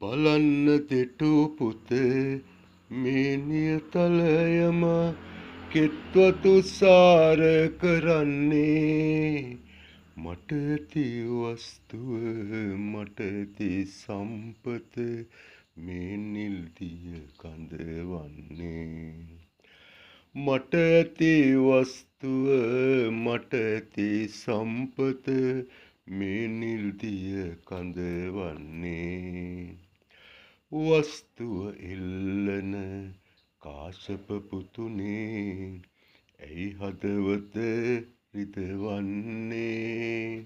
බලන්න දෙටු පුතේ මේ නියතලයම කෙත්වතු සාර කරන්නේ මට ඇති වස්තුව මට ඇති සම්පත මේ නිල්දිය කඳවන්නේ මට ඇති වස්තුව මට ඇති සම්පත මේ නිල්දිය කඳවන්නේ වස්තුව ඉල්ලන කාශ්‍යප පුතුනේ ඇයි හදවත රිදවන්නේ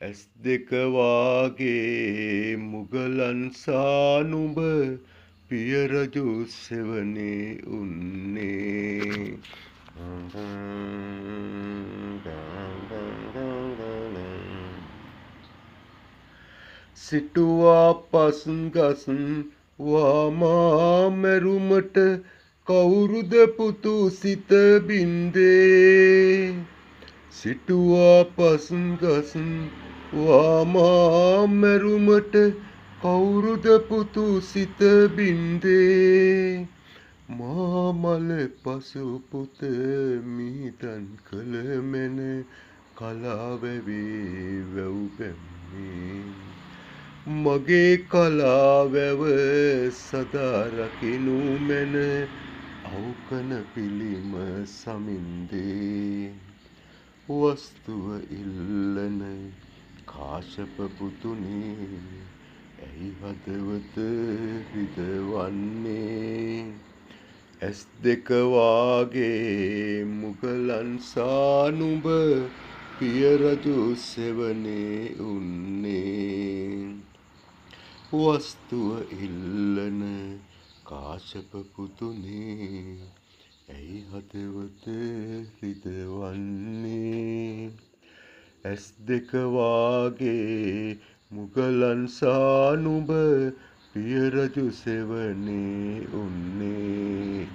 ඇස් දෙක වාගේ මුගලන් සානුඹ පිය රජු සෙවනේ උන්නේ සිටුවා පස්ගස් වාමා මැරුමට කවුරුද පුතු සිත බින්දේ සිටුවා පස්ගස් වාමා මැරුමට කවුරුද පුතු සිත බින්දේ මාමල පසු පුත මීතන් කළ මැන කලාවැවේ වැව් බැම්මේ මගේ කලාවැව සදා රකිනු මැන අවකන පිළිම සමින්දේ වස්තුව ඉල්ලන කාශ්‍යප පුතුනේ ඇයි හදවත රිදවන්නේ ඇස් දෙක වාගේ මුගලන් සානුඹ පිය රජු සෙවනේ උන්නේ වස්තුව ඉල්ලන කාශ්‍යප පුතුනේ ඇයි හදවත රිදවන්නේ ඇස් දෙක වාගේ මුගලන් සානුඹ පිය රජු සෙවනේ උන්නේ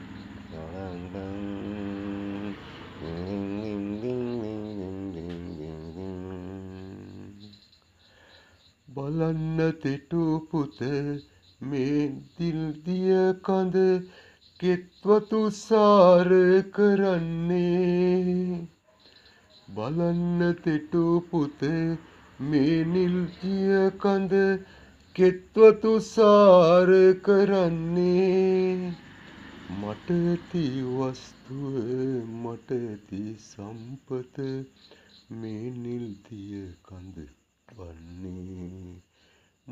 බලන්න තෙටු පුත මේ දිල්දිය කඳ කෙත්වතු සාර කරන්නේ බලන්න තෙටු පුත මේ නිල්දිය කඳ කෙත්වතු සාර කරන්නේ මට ඇති වස්තුව මට ඇති සම්පත මේ නිල්දිය කඳ වන්නේ